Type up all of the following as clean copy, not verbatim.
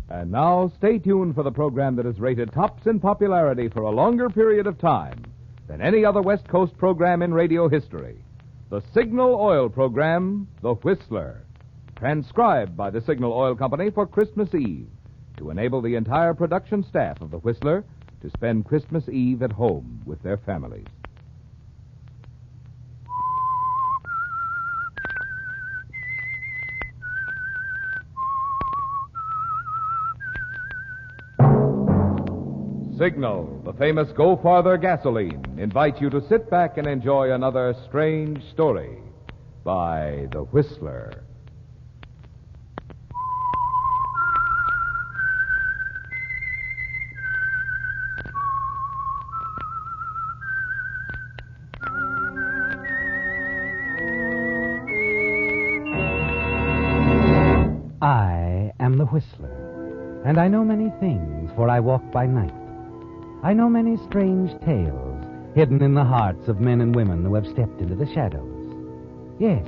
And now, stay tuned for the program that is rated tops in popularity for a longer period of time than any other West Coast program in radio history. The Signal Oil program, The Whistler, transcribed by the Signal Oil Company for Christmas Eve to enable the entire production staff of The Whistler to spend Christmas Eve at home with their families. Signal, the famous Go Farther gasoline, invites you to sit back and enjoy another strange story by The Whistler. I am the Whistler, and I know many things, for I walk by night. I know many strange tales hidden in the hearts of men and women who have stepped into the shadows. Yes,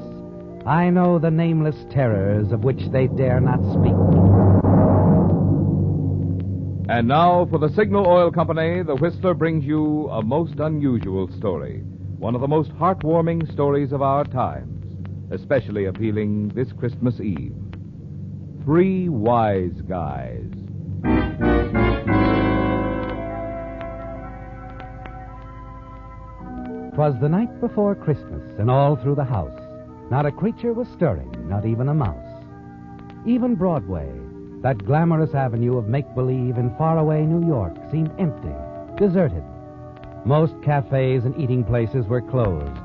I know the nameless terrors of which they dare not speak. And now, for the Signal Oil Company, the Whistler brings you a most unusual story, one of the most heartwarming stories of our times, especially appealing this Christmas Eve. 3 Wise Guys. 'Twas the night before Christmas, and all through the house not a creature was stirring, not even a mouse. Even Broadway, that glamorous avenue of make-believe in faraway New York, seemed empty, deserted. Most cafes and eating places were closed,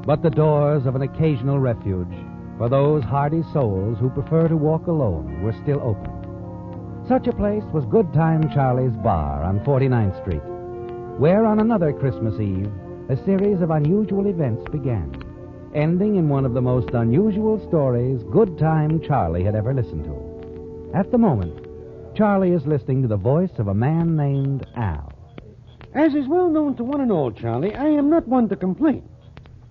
but the doors of an occasional refuge for those hardy souls who prefer to walk alone were still open. Such a place was Good Time Charley's bar on 49th Street, where on another Christmas Eve, a series of unusual events began, ending in one of the most unusual stories Good Time Charley had ever listened to. At the moment, Charley is listening to the voice of a man named Al. As is well known to one and all, Charlie, I am not one to complain.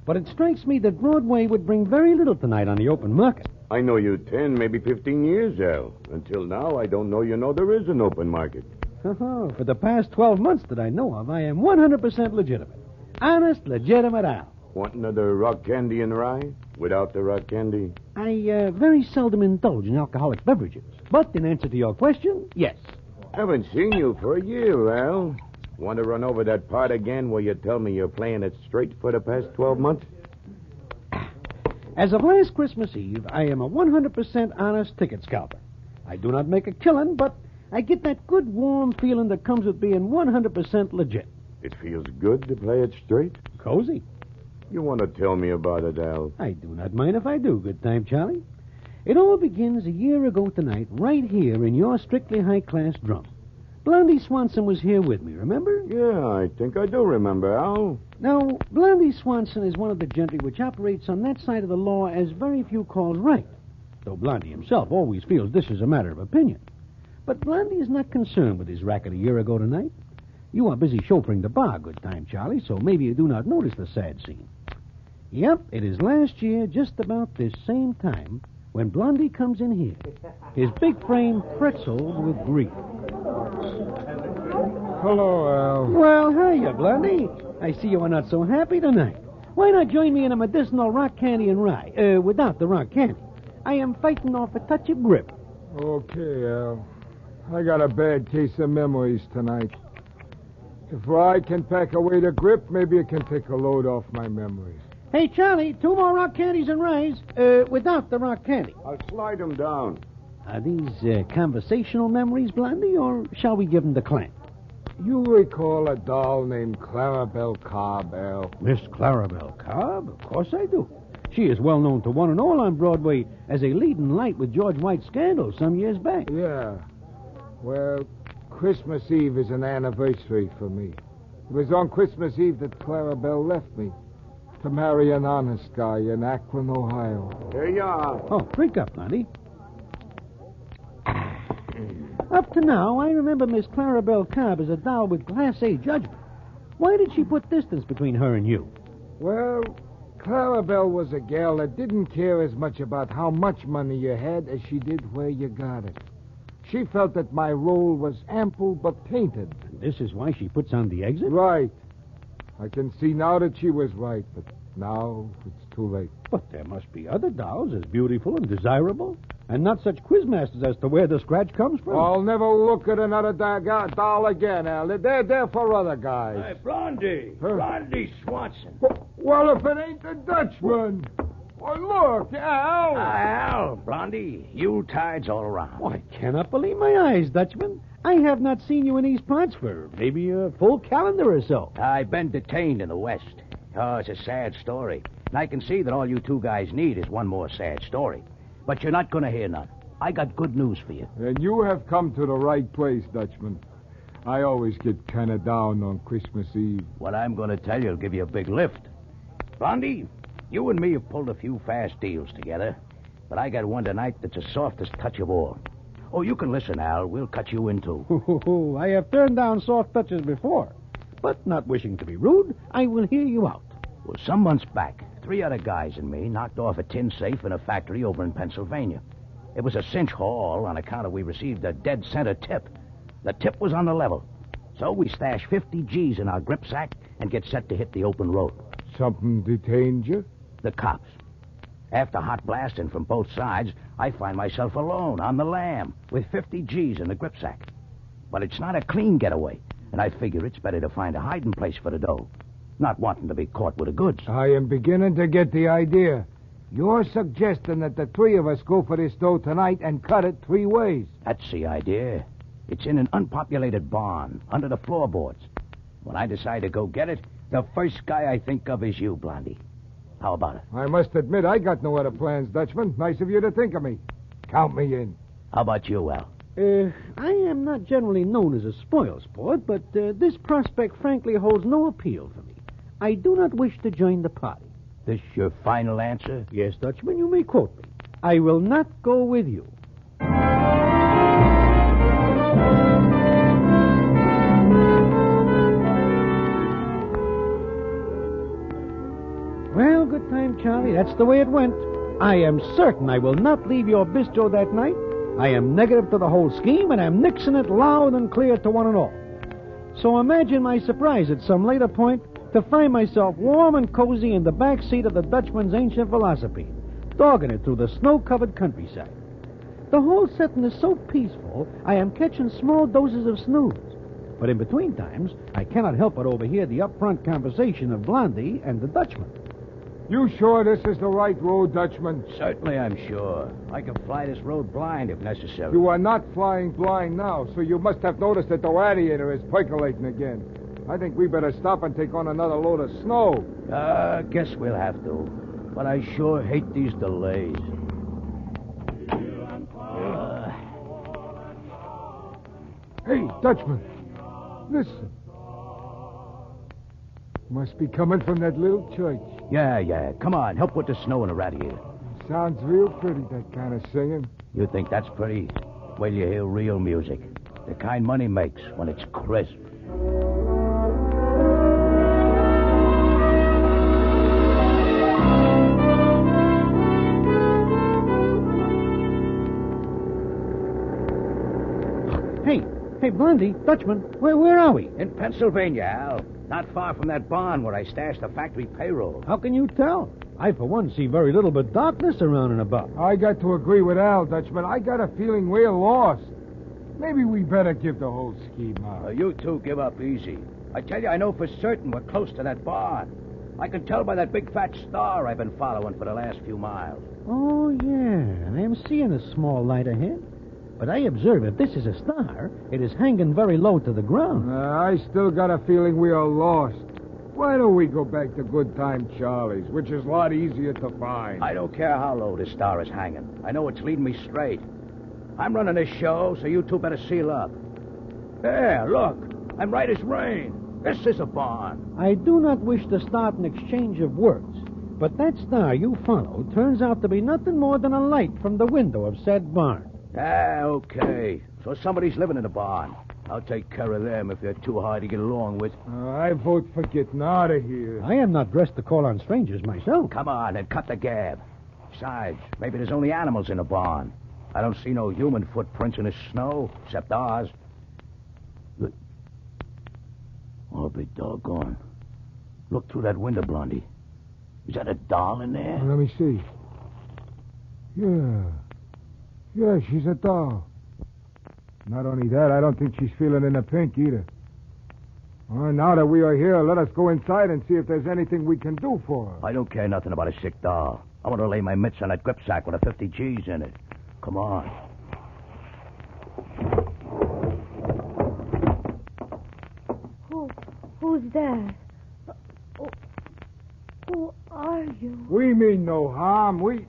But it strikes me that Broadway would bring very little tonight on the open market. I know you 10, maybe 15 years, Al. Until now, I don't know there is an open market. For the past 12 months that I know of, I am 100% legitimate. Honest, legitimate Al. Want another rock candy and rye? Without the rock candy? I very seldom indulge in alcoholic beverages. But in answer to your question, yes. Haven't seen you for a year, Al. Want to run over that part again where you tell me you're playing it straight for the past 12 months? As of last Christmas Eve, I am a 100% honest ticket scalper. I do not make a killing, but I get that good, warm feeling that comes with being 100% legit. It feels good to play it straight? Cozy. You want to tell me about it, Al? I do not mind if I do, Good Time Charley. It all begins a year ago tonight, right here in your strictly high-class drum. Blondie Swanson was here with me, remember? Yeah, I think I do remember, Al. Now, Blondie Swanson is one of the gentry which operates on that side of the law as very few call right, though Blondie himself always feels this is a matter of opinion. But Blondie is not concerned with his racket a year ago tonight. You are busy chauffeuring the bar, Good Time Charley, so maybe you do not notice the sad scene. Yep, it is last year, just about this same time, when Blondie comes in here, his big frame pretzeled with grief. Hello, Al. Well, hiya, Blondie. I see you are not so happy tonight. Why not join me in a medicinal rock candy and rye? Without the rock candy. I am fighting off a touch of grip. Okay, Al. I got a bad case of memories tonight. If rye can pack away the grip, maybe it can take a load off my memories. Hey, Charlie, 2 more rock candies and ryes, without the rock candy. I'll slide them down. Are these conversational memories, Blondie, or shall we give them the clamp? You recall a doll named Clarabelle Cobb, Al? Miss Clarabelle Cobb? Of course I do. She is well known to one and all on Broadway as a leading light with George White's scandal some years back. Yeah. Well, Christmas Eve is an anniversary for me. It was on Christmas Eve that Clarabelle left me to marry an honest guy in Akron, Ohio. Here you are. Oh, drink up, Blondie. Up to now, I remember Miss Clarabelle Cobb as a doll with Class A judgment. Why did she put distance between her and you? Well, Clarabelle was a gal that didn't care as much about how much money you had as she did where you got it. She felt that my role was ample but tainted. This is why she puts on the exit? Right. I can see now that she was right, but now it's too late. But there must be other dolls as beautiful and desirable, and not such quizmasters as to where the scratch comes from. I'll never look at another doll again, Al. They're there for other guys. Hey, Blondie. Huh? Blondie Swanson. Well, if it ain't the Dutchman. Oh, look, Al. Al, Blondie, Yuletide's all around. Oh, I cannot believe my eyes, Dutchman. I have not seen you in these parts for maybe a full calendar or so. I've been detained in the West. Oh, it's a sad story. And I can see that all you two guys need is one more sad story. But you're not going to hear none. I got good news for you. And you have come to the right place, Dutchman. I always get kind of down on Christmas Eve. What I'm going to tell you will give you a big lift. Blondie, you and me have pulled a few fast deals together, but I got one tonight that's the softest touch of all. Oh, you can listen, Al. We'll cut you in, too. I have turned down soft touches before, but not wishing to be rude, I will hear you out. Well, some months back, 3 other guys and me knocked off a tin safe in a factory over in Pennsylvania. It was a cinch haul on account of we received a dead center tip. The tip was on the level. So we stash 50 G's in our grip sack and get set to hit the open road. Something detained you? The cops. After hot blasting from both sides, I find myself alone on the lam with 50 G's in the grip sack. But it's not a clean getaway, and I figure it's better to find a hiding place for the dough, not wanting to be caught with the goods. I am beginning to get the idea. You're suggesting that the 3 of us go for this dough tonight and cut it 3 ways. That's the idea. It's in an unpopulated barn, under the floorboards. When I decide to go get it, the first guy I think of is you, Blondie. How about it? I must admit, I got no other plans, Dutchman. Nice of you to think of me. Count me in. How about you, Al? I am not generally known as a spoil sport, but this prospect frankly holds no appeal for me. I do not wish to join the party. This your final answer? Yes, Dutchman, you may quote me. I will not go with you. Well, Good Time Charley, that's the way it went. I am certain I will not leave your bistro that night. I am negative to the whole scheme, and I'm nixing it loud and clear to one and all. So imagine my surprise at some later point to find myself warm and cozy in the back seat of the Dutchman's ancient velocipede, dogging it through the snow-covered countryside. The whole setting is so peaceful, I am catching small doses of snooze. But in between times, I cannot help but overhear the up-front conversation of Blondie and the Dutchman. You sure this is the right road, Dutchman? Certainly, I'm sure. I can fly this road blind if necessary. You are not flying blind now, so you must have noticed that the radiator is percolating again. I think we better stop and take on another load of snow. Guess we'll have to. But I sure hate these delays. Hey, Dutchman, listen. Must be coming from that little church. Yeah. Come on, help put the snow in the radiator. Sounds real pretty, that kind of singing. You think that's pretty? Wait till you hear real music. The kind money makes when it's crisp. Hey, Blondie, Dutchman, where are we? In Pennsylvania, Al. Not far from that barn where I stashed the factory payroll. How can you tell? I, for one, see very little but darkness around and about. I got to agree with Al, Dutchman. I got a feeling we're lost. Maybe we better give the whole scheme up. You two give up easy. I tell you, I know for certain we're close to that barn. I can tell by that big fat star I've been following for the last few miles. Oh, yeah. I am seeing a small light ahead. But I observe if this is a star, it is hanging very low to the ground. I still got a feeling we are lost. Why don't we go back to Good Time Charley's, which is a lot easier to find? I don't care how low this star is hanging. I know it's leading me straight. I'm running this show, so you two better seal up. There, look. I'm right as rain. This is a barn. I do not wish to start an exchange of words, but that star you follow turns out to be nothing more than a light from the window of said barn. Okay. So somebody's living in the barn. I'll take care of them if they're too hard to get along with. I vote for getting out of here. I am not dressed to call on strangers myself. Come on and cut the gab. Besides, maybe there's only animals in the barn. I don't see no human footprints in the snow, except ours. Look. I'll be doggone. Look through that window, Blondie. Is that a doll in there? Let me see. Yeah, she's a doll. Not only that, I don't think she's feeling in the pink either. Well, now that we are here, let us go inside and see if there's anything we can do for her. I don't care nothing about a sick doll. I want to lay my mitts on that grip sack with a 50 G's in it. Come on. Who's there? Who are you? We mean no harm. We...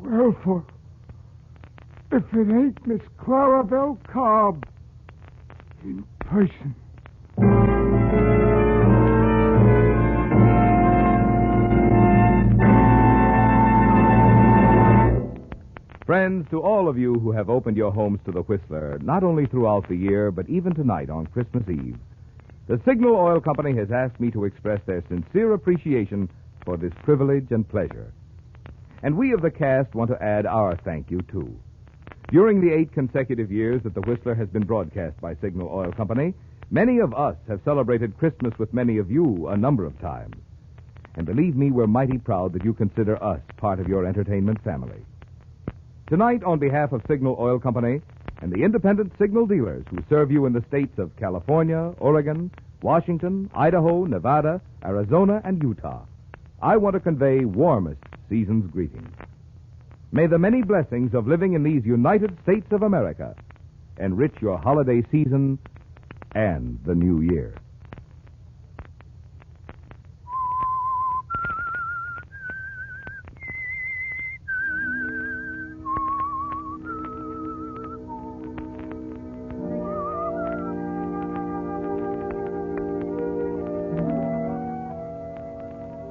Well, if it ain't Miss Clarabelle Cobb in person. Friends, to all of you who have opened your homes to the Whistler, not only throughout the year, but even tonight on Christmas Eve, the Signal Oil Company has asked me to express their sincere appreciation for this privilege and pleasure. And we of the cast want to add our thank you, too. During the 8 consecutive years that the Whistler has been broadcast by Signal Oil Company, many of us have celebrated Christmas with many of you a number of times. And believe me, we're mighty proud that you consider us part of your entertainment family. Tonight, on behalf of Signal Oil Company and the independent signal dealers who serve you in the states of California, Oregon, Washington, Idaho, Nevada, Arizona, and Utah, I want to convey warmest season's greetings. May the many blessings of living in these United States of America enrich your holiday season and the new year.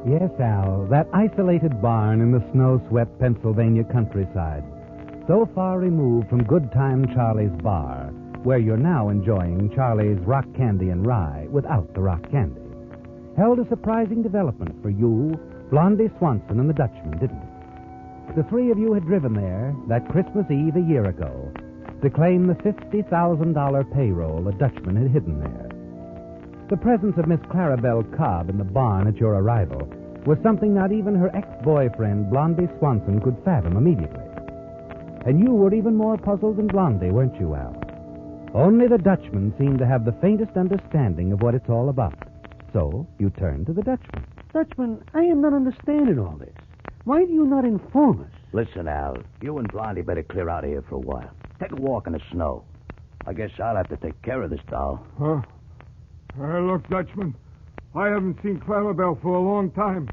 Yes, Al, that isolated barn in the snow-swept Pennsylvania countryside, so far removed from Good Time Charley's bar, where you're now enjoying Charley's rock candy and rye without the rock candy, held a surprising development for you, Blondie Swanson, and the Dutchman, didn't it? The three of you had driven there that Christmas Eve a year ago to claim the $50,000 payroll the Dutchman had hidden there. The presence of Miss Clarabelle Cobb in the barn at your arrival was something not even her ex-boyfriend, Blondie Swanson, could fathom immediately. And you were even more puzzled than Blondie, weren't you, Al? Only the Dutchman seemed to have the faintest understanding of what it's all about. So you turned to the Dutchman. Dutchman, I am not understanding all this. Why do you not inform us? Listen, Al, you and Blondie better clear out of here for a while. Take a walk in the snow. I guess I'll have to take care of this doll. Huh? Look, Dutchman, I haven't seen Clarabelle for a long time.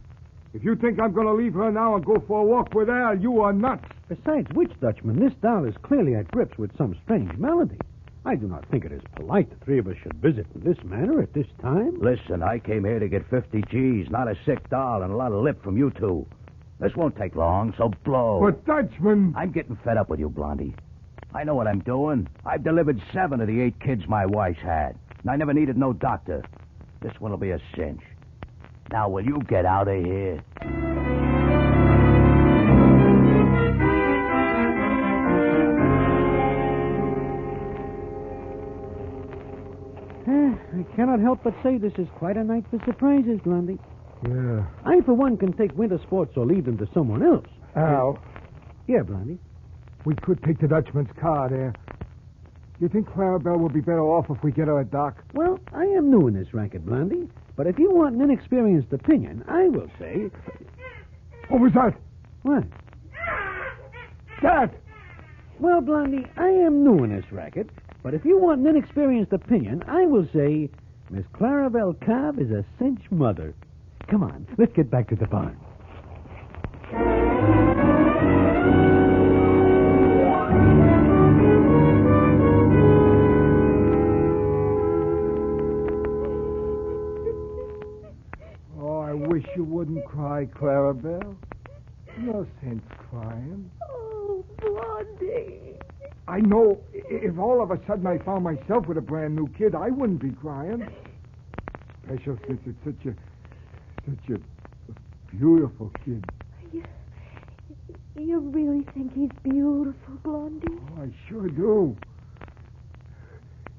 If you think I'm going to leave her now and go for a walk with Al, you are nuts. Besides which, Dutchman, this doll is clearly at grips with some strange malady. I do not think it is polite the three of us should visit in this manner at this time. Listen, I came here to get 50 G's, not a sick doll and a lot of lip from you two. This won't take long, so blow. But, Dutchman... I'm getting fed up with you, Blondie. I know what I'm doing. I've delivered 7 of the 8 kids my wife's had. And I never needed no doctor. This one'll be a cinch. Now, will you get out of here? I cannot help but say this is quite a night for surprises, Blondie. Yeah. I, for one, can take winter sports or leave them to someone else. Al, Yeah, Blondie. we could take the Dutchman's car there. You think Clarabelle will be better off if we get her a doc? Well, I am new in this racket, Blondie. But if you want an inexperienced opinion, I will say... What was that? What? Dad! Well, Blondie, I am new in this racket. But if you want an inexperienced opinion, I will say Miss Clarabelle Cobb is a cinch mother. Come on, let's get back to the barn. Oh, I wish you wouldn't cry, Clarabelle. No sense crying. Oh, Blondie. I know if all of a sudden I found myself with a brand new kid, I wouldn't be crying. Especially since it's such a beautiful kid. You really think he's beautiful, Blondie? Oh, I sure do.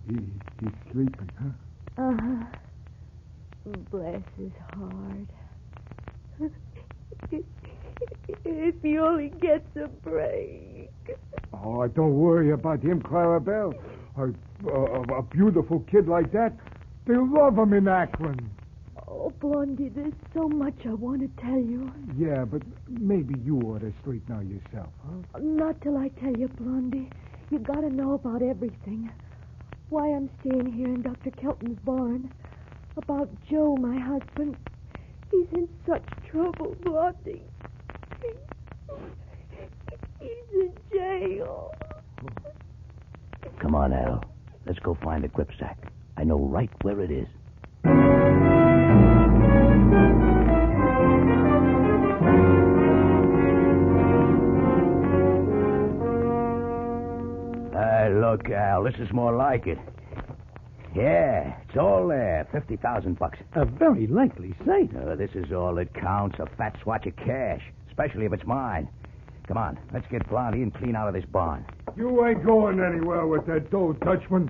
He's sleeping, huh? Uh-huh. Bless his heart. If he only gets a break. Oh, don't worry about him, Clarabelle. A beautiful kid like that, they love him in Akron. Oh, Blondie, there's so much I want to tell you. Yeah, but maybe you ought to sleep now yourself, huh? Not till I tell you, Blondie. You gotta know about everything. Why I'm staying here in Dr. Kelton's barn. About Joe, my husband. He's in such trouble, Blondie. He's in jail. Come on, Al. Let's go find the gripsack. I know right where it is. Look, Al, this is more like it. Yeah, it's all there. $50,000. A very likely sight. This is all that counts. A fat swatch of cash, especially if it's mine. Come on, let's get Blondie and clean out of this barn. You ain't going anywhere with that dough, Dutchman.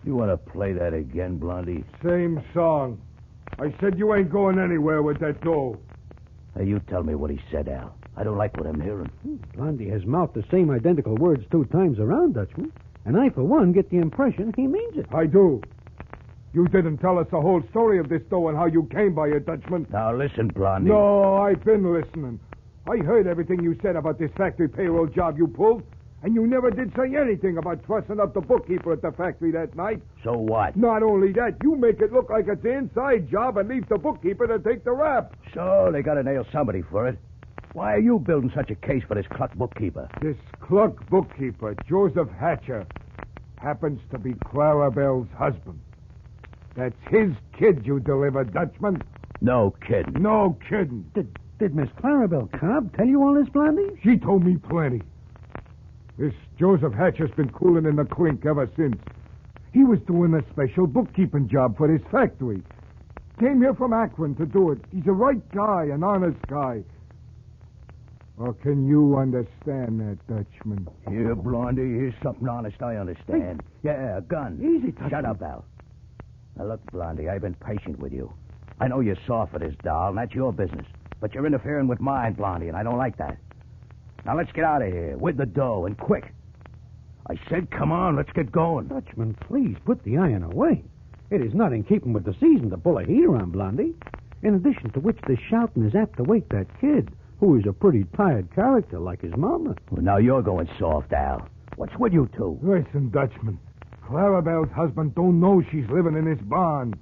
You want to play that again, Blondie? Same song. I said you ain't going anywhere with that dough. Hey, you tell me what he said, Al. I don't like what I'm hearing. Blondie has mouthed the same identical words 2 times around, Dutchman. And I, for one, get the impression he means it. I do. You didn't tell us the whole story of this dough and how you came by it, Dutchman. Now listen, Blondie. No, I've been listening. I heard everything you said about this factory payroll job you pulled, and you never did say anything about trussing up the bookkeeper at the factory that night. So what? Not only that, you make it look like it's an inside job and leave the bookkeeper to take the rap. So they got to nail somebody for it. Why are you building such a case for this cluck bookkeeper? This cluck bookkeeper, Joseph Hatcher, happens to be Clarabelle's husband. That's his kid you delivered, Dutchman. No kidding. No kidding. Did Miss Clarabelle Cobb tell you all this, Blondie? She told me plenty. This Joseph Hatcher's been cooling in the clink ever since. He was doing a special bookkeeping job for this factory. Came here from Akron to do it. He's a right guy, an honest guy. Or can you understand that, Dutchman? Here, Blondie, here's something honest I understand. Yeah, a gun. Easy, Dutchman. Shut up, Al. Now, look, Blondie, I've been patient with you. I know you're soft for this doll, and that's your business. But you're interfering with mine, Blondie, and I don't like that. Now, let's get out of here with the dough, and quick. I said, come on, let's get going. Dutchman, please put the iron away. It is not in keeping with the season to pull a heater on Blondie. In addition to which, the shouting is apt to wake that kid, who is a pretty tired character like his mama. Well, now you're going soft, Al. What's with you two? Listen, Dutchman. Clarabelle's husband don't know she's living in this barn.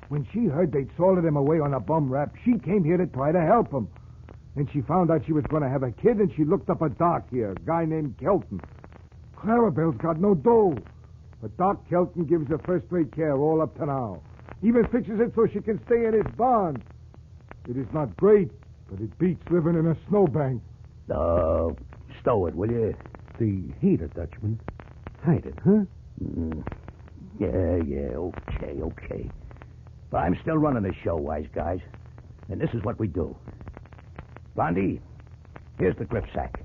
When she heard they'd sorted him away on a bum rap, she came here to try to help him. And she found out she was going to have a kid, and she looked up a doc here, a guy named Kelton. Clarabelle's got no dough. But Doc Kelton gives her first-rate care all up to now. Even fixes it so she can stay in his barn. It is not great, but it beats living in a snowbank. Stow it, will you? The heater, Dutchman. Hide it, huh? Yeah, okay. But I'm still running the show, wise guys. And this is what we do. Blondie, here's the gripsack.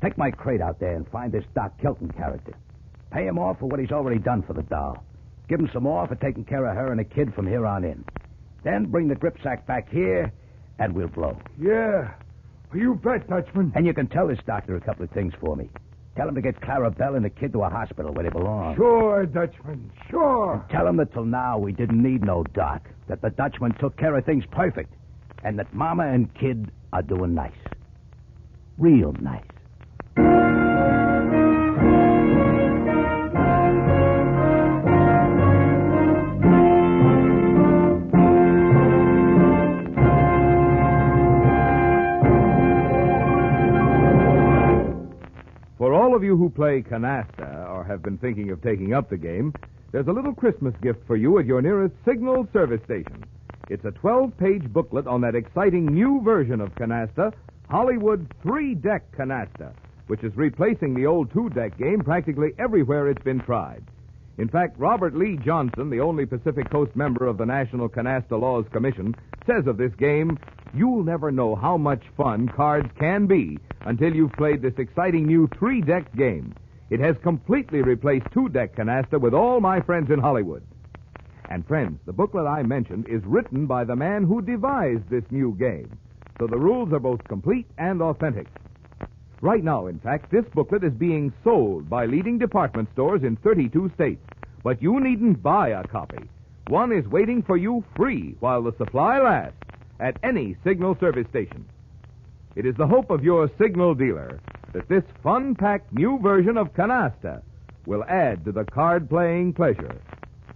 Take my crate out there and find this Doc Kelton character. Pay him off for what he's already done for the doll. Give him some more for taking care of her and the kid from here on in. Then bring the gripsack back here, and we'll blow. Yeah. You bet, Dutchman. And you can tell this doctor a couple of things for me. Tell him to get Clarabelle and the kid to a hospital where they belong. Sure, Dutchman, sure. And tell him that till now we didn't need no doc. That the Dutchman took care of things perfect. And that Mama and kid are doing nice. Real nice. For all of you who play canasta or have been thinking of taking up the game, there's a little Christmas gift for you at your nearest Signal service station. It's a 12-page booklet on that exciting new version of canasta, Hollywood 3-deck canasta, which is replacing the old 2-deck game practically everywhere it's been tried. In fact, Robert Lee Johnson, the only Pacific Coast member of the National Canasta Laws Commission, says of this game, you'll never know how much fun cards can be until you've played this exciting new 3-deck game. It has completely replaced 2-deck canasta with all my friends in Hollywood. And friends, the booklet I mentioned is written by the man who devised this new game, so the rules are both complete and authentic. Right now, in fact, this booklet is being sold by leading department stores in 32 states. But you needn't buy a copy. One is waiting for you free while the supply lasts at any Signal service station. It is the hope of your Signal dealer that this fun-packed new version of Canasta will add to the card-playing pleasure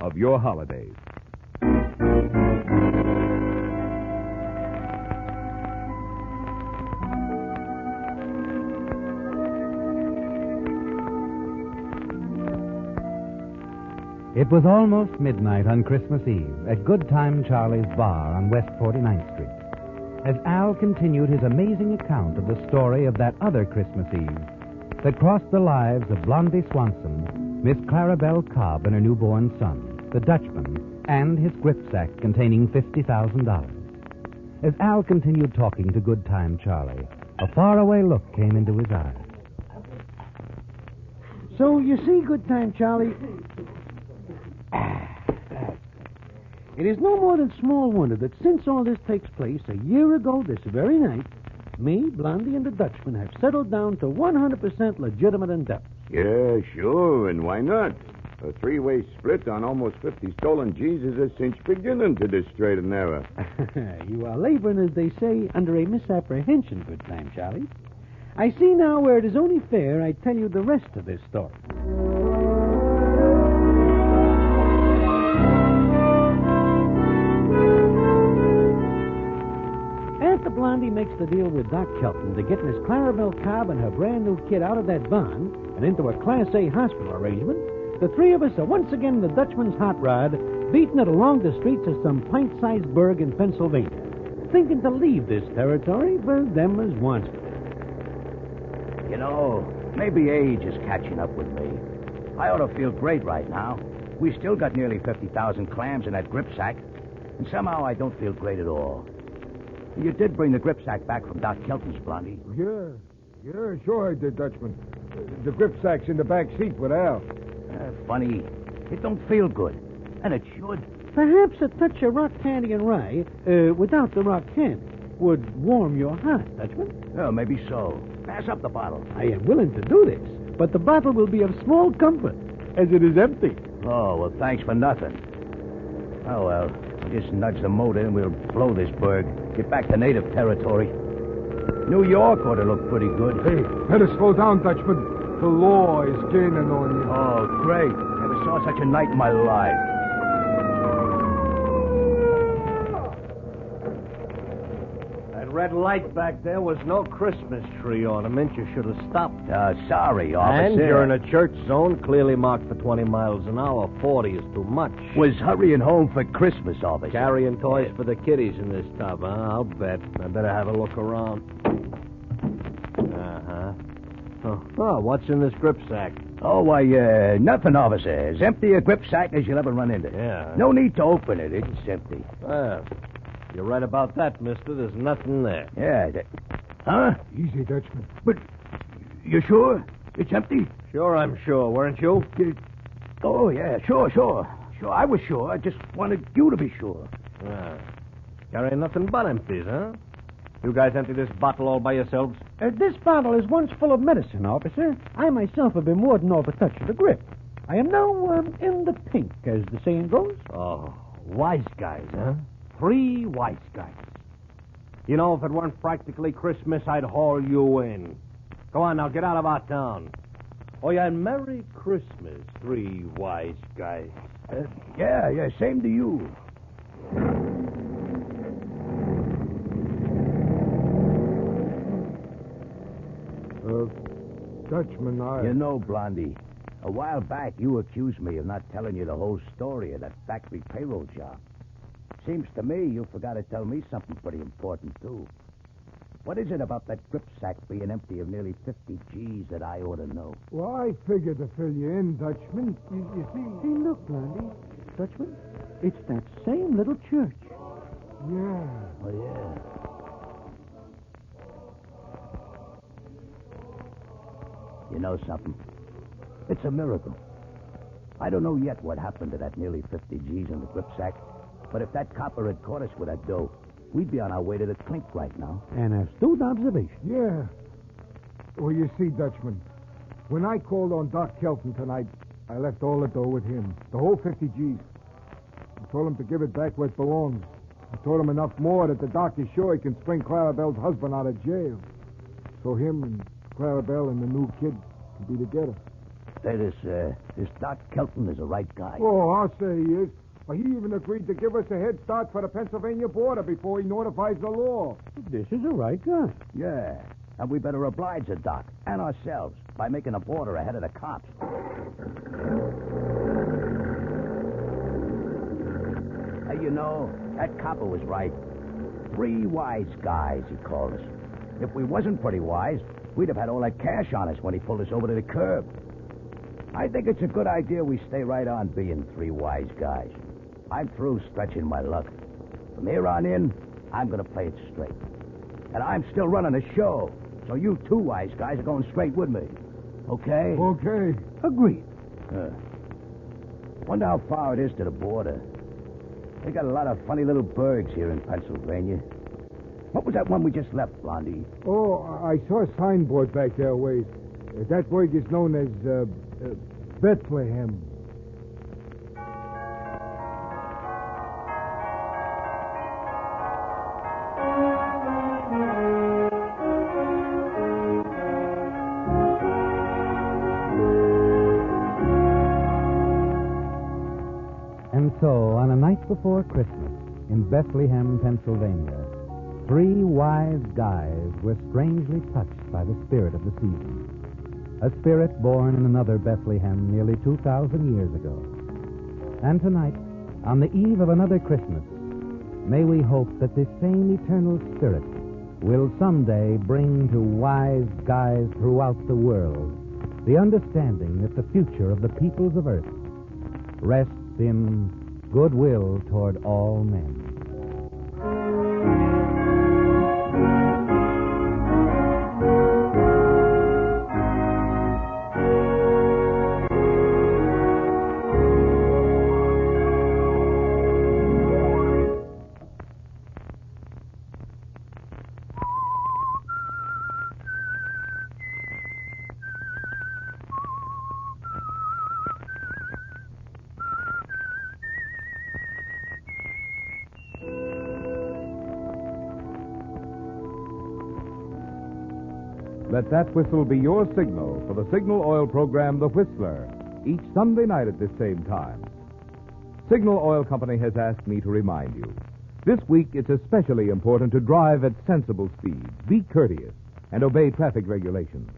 of your holidays. It was almost midnight on Christmas Eve at Good Time Charley's bar on West 49th Street, as Al continued his amazing account of the story of that other Christmas Eve that crossed the lives of Blondie Swanson, Miss Clarabelle Cobb and her newborn son, the Dutchman, and his gripsack containing $50,000. As Al continued talking to Good Time Charley, a faraway look came into his eyes. So, you see, Good Time Charley, it is no more than small wonder that since all this takes place a year ago this very night, me, Blondie, and the Dutchman have settled down to 100% legitimate endeavors. Yeah, sure, and why not? A 3-way split on almost 50 stolen G's is a cinch beginning to this straight and narrow. You are laboring, as they say, under a misapprehension, Good Time Charley. I see now where it is only fair I tell you the rest of this story. After Blondie makes the deal with Doc Kelton to get Miss Clarabelle Cobb and her brand new kid out of that barn and into a Class A hospital arrangement, the three of us are once again in the Dutchman's hot rod, beating it along the streets of some pint-sized burg in Pennsylvania, thinking to leave this territory for them as wants it. You know, maybe age is catching up with me. I ought to feel great right now. We still got nearly 50,000 clams in that gripsack, and somehow I don't feel great at all. You did bring the gripsack back from Doc Kelton's, Blondie. Yeah, sure I did, Dutchman. The gripsack's in the back seat with Al. Funny. It don't feel good. And it should. Perhaps a touch of rock candy and rye, without the rock candy, would warm your heart, Dutchman. Oh, maybe so. Pass up the bottle. I am willing to do this, but the bottle will be of small comfort, as it is empty. Oh, well, thanks for nothing. Oh, well, just nudge the motor and we'll blow this burg. Get back to native territory. New York ought to look pretty good. Hey, better slow down, Dutchman. The law is gaining on you. Oh, great. Never saw such a night in my life. That red light back there was no Christmas tree ornament. You should have stopped. Sorry, officer. And you're in a church zone clearly marked for 20 miles an hour. 40 is too much. Was hurrying home for Christmas, officer. Carrying toys for the kiddies in this tub, huh? I'll bet. I better have a look around. Uh-huh. Oh, what's in this gripsack? Oh, why, nothing, officer. As empty a gripsack as you'll ever run into. Yeah. No need to open it. It's empty. Well, you're right about that, mister. There's nothing there. Yeah. Huh? Easy, Dutchman. But you sure? It's empty? Sure, I'm sure. Weren't you? Oh, yeah, sure. Sure, I was sure. I just wanted you to be sure. Carrying nothing but empties, huh? You guys empty this bottle all by yourselves? This bottle is once full of medicine, officer. I myself have been warding off a touch of the grip. I am now in the pink, as the saying goes. Oh, wise guys, huh? 3 wise guys. You know, if it weren't practically Christmas, I'd haul you in. Go on now, get out of our town. Oh, yeah, and Merry Christmas, 3 wise guys. Yeah, same to you. Dutchman, You know, Blondie, a while back you accused me of not telling you the whole story of that factory payroll job. Seems to me you forgot to tell me something pretty important, too. What is it about that gripsack being empty of nearly 50 G's that I ought to know? Well, I figured to fill you in, Dutchman. You see... Hey, look, Blondie. Dutchman, it's that same little church. Yeah. Oh, yeah. You know something? It's a miracle. I don't know yet what happened to that nearly 50 G's in the gripsack, but if that copper had caught us with that dough, we'd be on our way to the clink right now. An astute observation. Yeah. Well, you see, Dutchman, when I called on Doc Kelton tonight, I left all the dough with him, the whole 50 G's. I told him to give it back where it belongs. I told him enough more that the doc is sure he can spring Clarabelle's husband out of jail. So him and Clarabelle and the new kid can be together. Say, this Doc Kelton is a right guy. Oh, I'll say he is. Well, he even agreed to give us a head start for the Pennsylvania border before he notifies the law. This is a right guy. Yeah, and we better oblige the Doc and ourselves by making a border ahead of the cops. Hey, you know, that copper was right. 3 wise guys, he called us. If we wasn't pretty wise, we'd have had all that cash on us when he pulled us over to the curb. I think it's a good idea we stay right on being 3 wise guys. I'm through stretching my luck. From here on in, I'm going to play it straight. And I'm still running the show, so you 2 wise guys are going straight with me. Okay? Okay. Agreed. Wonder how far it is to the border. They got a lot of funny little burgs here in Pennsylvania. What was that one we just left, Blondie? Oh, I saw a signboard back there a ways. That burg is known as Bethlehem. And so, on a night before Christmas, in Bethlehem, Pennsylvania, 3 wise guys were strangely touched by the spirit of the season. A spirit born in another Bethlehem nearly 2,000 years ago. And tonight, on the eve of another Christmas, may we hope that this same eternal spirit will someday bring to wise guys throughout the world the understanding that the future of the peoples of earth rests in goodwill toward all men. Let that whistle be your signal for the Signal Oil program, The Whistler, each Sunday night at this same time. Signal Oil Company has asked me to remind you. This week, it's especially important to drive at sensible speeds, be courteous, and obey traffic regulations,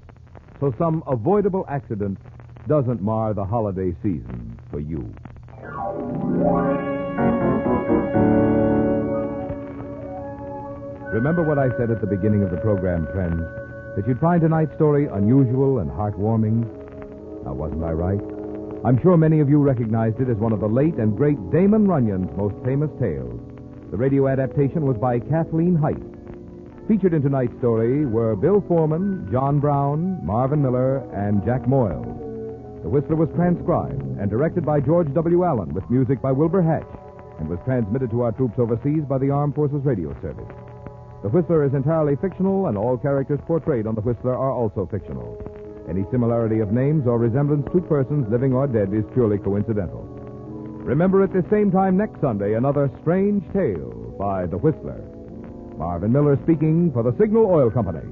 so some avoidable accident doesn't mar the holiday season for you. Remember what I said at the beginning of the program, friends? That you'd find tonight's story unusual and heartwarming? Now, wasn't I right? I'm sure many of you recognized it as one of the late and great Damon Runyon's most famous tales. The radio adaptation was by Kathleen Height. Featured in tonight's story were Bill Foreman, John Brown, Marvin Miller, and Jack Moyles. The Whistler was transcribed and directed by George W. Allen with music by Wilbur Hatch and was transmitted to our troops overseas by the Armed Forces Radio Service. The Whistler is entirely fictional, and all characters portrayed on The Whistler are also fictional. Any similarity of names or resemblance to persons living or dead is purely coincidental. Remember at this same time next Sunday, another strange tale by The Whistler. Marvin Miller speaking for the Signal Oil Company.